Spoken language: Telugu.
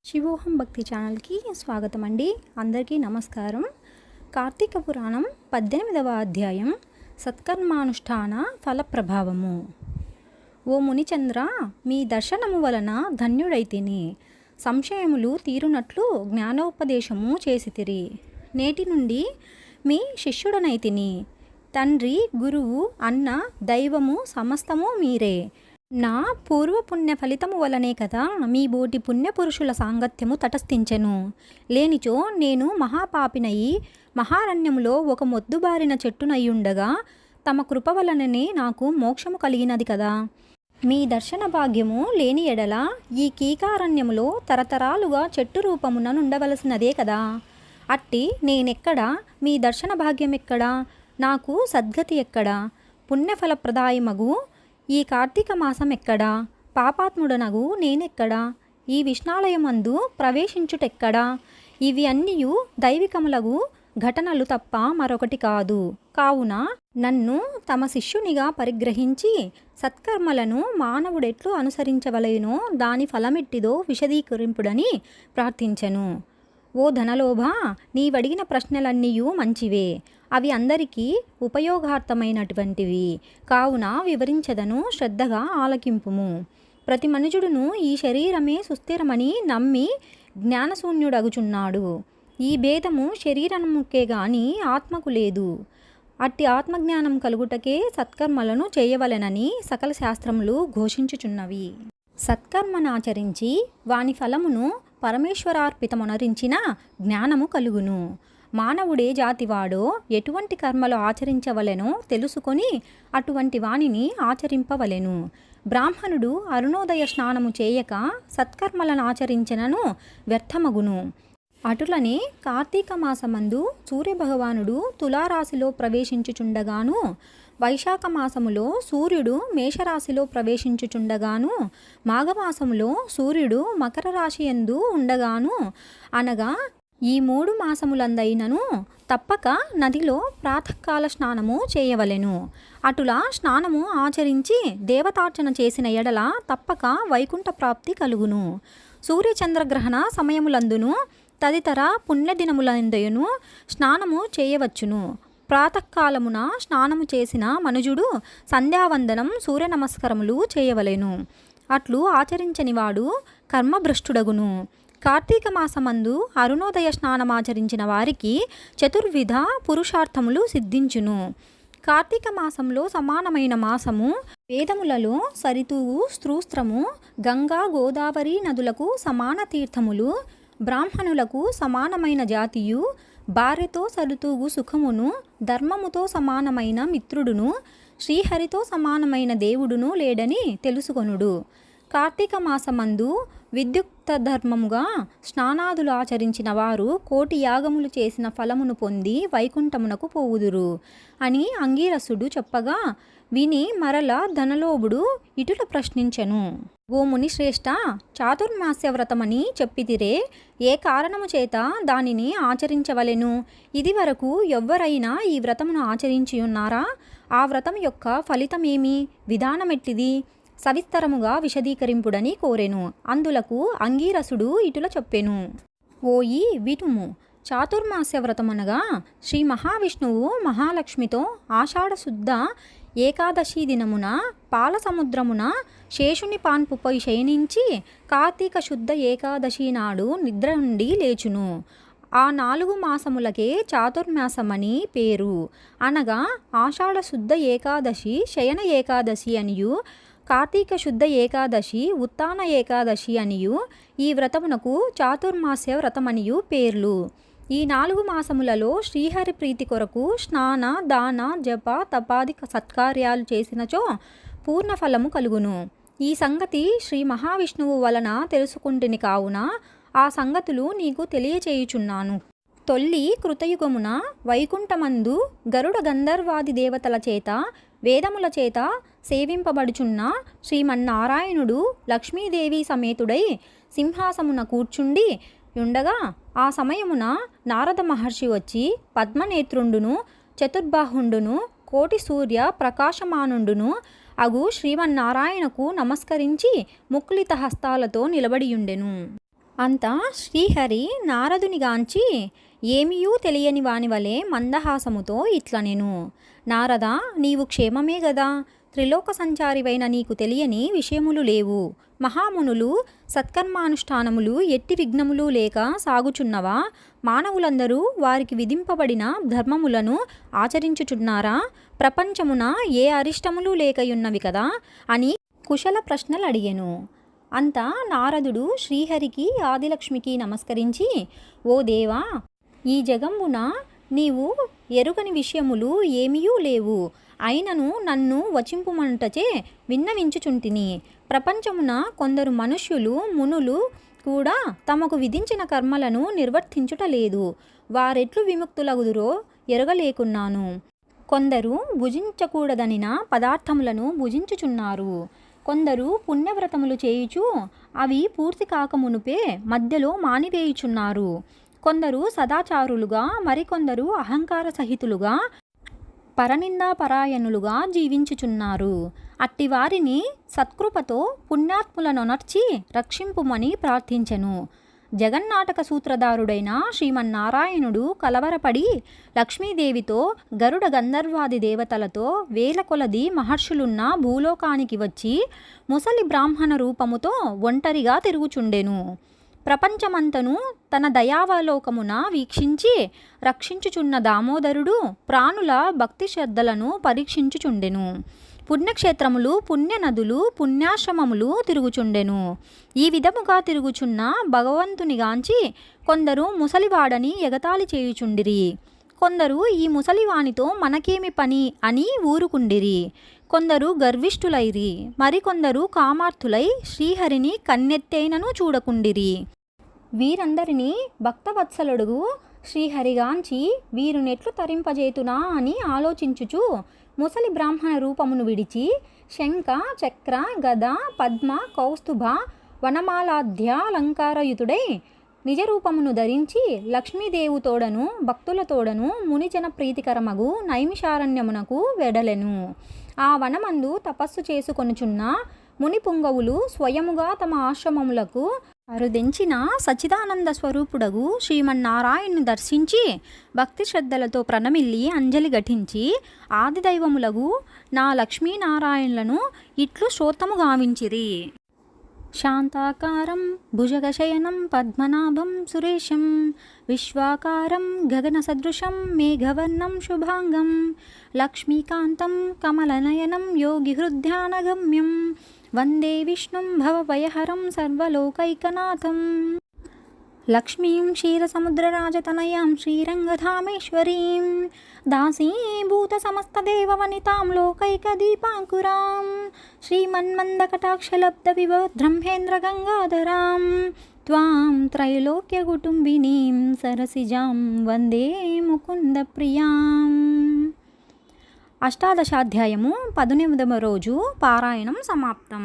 శివోహం భక్తి ఛానల్కి స్వాగతం అండి. అందరికీ నమస్కారం. కార్తీక పురాణం 18వ అధ్యాయం సత్కర్మానుష్ఠాన ఫల ప్రభావము. ఓ మునిచంద్ర, మీ దర్శనము వలన ధన్యుడైతిని. సంశయములు తీరునట్లు జ్ఞానోపదేశము చేసితిరి. నేటి నుండి మీ శిష్యుడనైతిని. తండ్రి, గురువు, అన్న, దైవము సమస్తము మీరే. నా పూర్వపుణ్య ఫలితము వలనే కదా మీ బోటి పుణ్యపురుషుల సాంగత్యము తటస్థించెను. లేనిచో నేను మహాపాపినయి మహారణ్యములో ఒక మొద్దుబారిన చెట్టునయ్యుండగా తమ కృప వలననే నాకు మోక్షము కలిగినది కదా. మీ దర్శన భాగ్యము లేని ఎడల ఈ కీకారణ్యములో తరతరాలుగా చెట్టు రూపమున నుండవలసినదే కదా. అట్టి నేనెక్కడా, మీ దర్శన భాగ్యం ఎక్కడా, నాకు సద్గతి ఎక్కడా, పుణ్యఫలప్రదాయమగు ఈ కార్తీక మాసం ఎక్కడా, పాపాత్ముడనగు నేనెక్కడా, ఈ విష్ణాలయమందు ప్రవేశించుటెక్కడా. ఇవి అన్నియు దైవికములగు ఘటనలు తప్ప మరొకటి కాదు. కావున నన్ను తమ శిష్యునిగా పరిగ్రహించి సత్కర్మలను మానవుడెట్లు అనుసరించవలెనో దాని ఫలమెట్టిదో విశదీకరింపుడని ప్రార్థించెను. ఓ ధనలోభ, నీవడిగిన ప్రశ్నలన్నీయూ మంచివే. అవి అందరికీ ఉపయోగార్థమైనటువంటివి. కావున వివరించదను, శ్రద్ధగా ఆలకింపుము. ప్రతి మనుజుడును ఈ శరీరమే సుస్థిరమని నమ్మి జ్ఞానశూన్యుడగుచున్నాడు. ఈ భేదము శరీరముకే గాని ఆత్మకు లేదు. అట్టి ఆత్మజ్ఞానం కలుగుటకే సత్కర్మలను చేయవలెనని సకల శాస్త్రములు ఘోషించుచున్నవి. సత్కర్మనాచరించి వాని ఫలమును పరమేశ్వరార్పితమునరించిన జ్ఞానము కలుగును. మానవుడే జాతివాడో ఎటువంటి కర్మలు ఆచరించవలెనో తెలుసుకొని అటువంటి వానిని ఆచరింపవలెను. బ్రాహ్మణుడు అరుణోదయ స్నానము చేయక సత్కర్మలను ఆచరించినను వ్యర్థమగును. అటులనే కార్తీక మాసమందు సూర్యభగవానుడు తులారాశిలో ప్రవేశించుచుండగాను, వైశాఖ మాసములో సూర్యుడు మేషరాశిలో ప్రవేశించుచుండగాను, మాఘమాసములో సూర్యుడు మకర రాశి యందు ఉండగాను, అనగా ఈ 3 మాసములందైనను తప్పక నదిలో ప్రాతకాల స్నానము చేయవలెను. అటులా స్నానము ఆచరించి దేవతార్చన చేసిన ఎడల తప్పక వైకుంఠ ప్రాప్తి కలుగును. సూర్యచంద్రగ్రహణ సమయములందును తదితర పుణ్యదినములందయును స్నానము చేయవచ్చును. ప్రాతకాలమున స్నానము చేసిన మనుజుడు సంధ్యావందనం, సూర్య నమస్కారములు చేయవలెను. అట్లు ఆచరించనివాడు కర్మభ్రష్టుడగును. కార్తీక మాసమందు అరుణోదయ స్నానమాచరించిన వారికి చతుర్విధ పురుషార్థములు సిద్ధించును. కార్తీక మాసంలో సమానమైన మాసము వేదములలో సరితూగు స్త్రూస్త్రము, గంగా గోదావరి నదులకు సమాన తీర్థములు, బ్రాహ్మణులకు సమానమైన జాతియు, భార్యతో సరితూగు సుఖమును, ధర్మముతో సమానమైన మిత్రుడును, శ్రీహరితో సమానమైన దేవుడును లేడని తెలుసుకొనుడు. కార్తీక మాసమందు విద్యుక్త ధర్మముగా స్నానాదులు ఆచరించిన వారు 1,000,000 యాగములు చేసిన ఫలమును పొంది వైకుంఠమునకు పోవుదురు అని అంగీరసుడు చెప్పగా విని మరల ధనలోభుడు ఇటుల ప్రశ్నించెను. ఓ మునిశ్రేష్ఠ, చాతుర్మాస్య వ్రతమని చెప్పితిరే, ఏ కారణము చేత దానిని ఆచరించవలెను? ఇది వరకు ఎవ్వరైనా ఈ వ్రతమును ఆచరించియున్నారా? ఆ వ్రతం యొక్క ఫలితమేమి, విధానమెట్టిది? సవిస్తరముగా విశదీకరింపుడని కోరెను. అందులకు అంగీరసుడు ఇటుల చెప్పెను. ఓయి వినుము. చాతుర్మాస్య వ్రతమనగా శ్రీ మహావిష్ణువు మహాలక్ష్మితో ఆషాఢ శుద్ధ ఏకాదశి దినమున పాల సముద్రమున శేషుని పాన్పుపై శయనించి కార్తీక శుద్ధ ఏకాదశి నాడు నిద్ర నుండి లేచును. ఆ 4 మాసములకే చాతుర్మాసమని పేరు. అనగా ఆషాఢ శుద్ధ ఏకాదశి శయన ఏకాదశి అనియు, కార్తీక శుద్ధ ఏకాదశి ఉత్తాన ఏకాదశి అనియు, ఈ వ్రతమునకు చాతుర్మాస్య వ్రతమనియు పేర్లు. ఈ 4 మాసములలో శ్రీహరి ప్రీతి కొరకు స్నాన, దాన, జప, తపాది సత్కార్యాలు చేసినచో పూర్ణ ఫలము కలుగును. ఈ సంగతి శ్రీ మహావిష్ణువు వలన తెలుసుకుంటుని కావున ఆ సంగతులు నీకు తెలియచేయుచున్నాను. తొల్లి కృతయుగమున వైకుంఠమందు గరుడ గంధర్వాది దేవతల చేత వేదముల చేత సేవింపబడుచున్న శ్రీమన్నారాయణుడు లక్ష్మీదేవి సమేతుడై సింహాసమున కూర్చుండి ఉండగా ఆ సమయమున నారద మహర్షి వచ్చి పద్మనేత్రుండును, చతుర్బాహుండును, కోటి సూర్య ప్రకాశమానుండును అగు శ్రీమన్నారాయణకు నమస్కరించి ముకులిత హస్తాలతో నిలబడియుండెను. అంతా శ్రీహరి నారదునిగాంచి ఏమీయూ తెలియని వానివలే మందహాసముతో ఇట్లనెను. నారదా, నీవు క్షేమమే గదా? త్రిలోక సంచారివైన నీకు తెలియని విషయములు లేవు. మహామునులు సత్కర్మానుష్ఠానములు ఎట్టి విఘ్నములు లేక సాగుచున్నవా? మానవులందరూ వారికి విధింపబడిన ధర్మములను ఆచరించుచున్నారా? ప్రపంచమున ఏ అరిష్టములు లేకయున్నవి కదా అని కుశల ప్రశ్నలు అడిగెను. అంతా నారదుడు శ్రీహరికి ఆదిలక్ష్మికి నమస్కరించి, ఓ దేవా, ఈ జగంబున నీవు ఎరుగని విషయములు ఏమీయూ లేవు. అయినను నన్ను వచింపుమంటచే విన్నవించుచుంటిని. ప్రపంచమున కొందరు మనుష్యులు మునులు కూడా తమకు విధించిన కర్మలను నిర్వర్తించుటలేదు. వారెట్లు విముక్తులగుదురో ఎరగలేకున్నాను. కొందరు భుజించకూడదనిన పదార్థములను భుజించుచున్నారు. కొందరు పుణ్యవ్రతములు చేయుచు అవి పూర్తి కాకమునుపే మధ్యలో మానివేయుచున్నారు. కొందరు సదాచారులుగా, మరికొందరు అహంకార సహితులుగా, పరనిందాపరాయణులుగా జీవించుచున్నారు. అట్టివారిని సత్కృపతో పుణ్యాత్ములనొనర్చి రక్షింపుమని ప్రార్థించెను. జగన్నాటక సూత్రధారుడైన శ్రీమన్నారాయణుడు కలవరపడి లక్ష్మీదేవితో, గరుడ గంధర్వాది దేవతలతో వేల కొలది మహర్షులున్న భూలోకానికి వచ్చి ముసలి బ్రాహ్మణ రూపముతో ఒంటరిగా తిరుగుచుండెను. ప్రపంచమంతను తన దయావలోకమున వీక్షించి రక్షించుచున్న దామోదరుడు ప్రాణుల భక్తి శ్రద్ధలను పరీక్షించుచుండెను. పుణ్యక్షేత్రములు, పుణ్యనదులు, పుణ్యాశ్రమములు తిరుగుచుండెను. ఈ విధముగా తిరుగుచున్న భగవంతునిగాంచి కొందరు ముసలివాడని ఎగతాళి చేయుచుండిరి. కొందరు ఈ ముసలివానితో మనకేమి పని అని ఊరుకుండిరి. కొందరు గర్విష్ఠులైరి. మరికొందరు కామార్థులై శ్రీహరిని కన్నెత్తైనను చూడకుండిరి. వీరందరినీ భక్తవత్సలుడు శ్రీహరిగాంచి వీరునెట్లు తరింపజేతునా అని ఆలోచించుచు ముసలి బ్రాహ్మణ రూపమును విడిచి శంఖ, చక్ర, గద, పద్మ, కౌస్తుభ, వనమాలాధ్యాలంకారయుతుడై నిజరూపమును ధరించి లక్ష్మీదేవుతోడను భక్తులతోడను మునిజన ప్రీతికరమగు నైమిషారణ్యమునకు వెడలెను. ఆ వనమందు తపస్సు చేసుకొనుచున్న మునిపుంగవులు స్వయముగా తమ ఆశ్రమములకు అరుదెంచిన సచిదానంద స్వరూపుడగు శ్రీమన్నారాయణ్ణి దర్శించి భక్తి శ్రద్ధలతో ప్రణమిల్లి అంజలి ఘటించి ఆదిదైవములగు నా లక్ష్మీనారాయణులను ఇట్లు శ్రోతము గావించిరి. శాంతాకారం భుజగశయనం పద్మనాభం సురేశం విశ్వాకారం గగనసదృశం మేఘవర్ణం శుభాంగం లక్ష్మీకాంతం కమలనయనం యోగిహృద్ధ్యానగమ్యం వందే విష్ణుం భవభయహరం సర్వలోకైకనాథం లక్ష్మీం క్షీరసముద్రరాజతనయాం శ్రీరంగధామేశ్వరీం దాసీభూత సమస్తదేవవనితాం లోకైకదీపాంకురాం శ్రీమన్మందకటాక్షలబ్ధవిభోద్బ్రహ్మేంద్రగంగాధరాం త్వాం త్రైలోక్యకుటుంబినీం సరసిజాం వందే ముకుందప్రియాం. అష్టాదశాధ్యాయము 18వ రోజు పారాయణం సమాప్తం.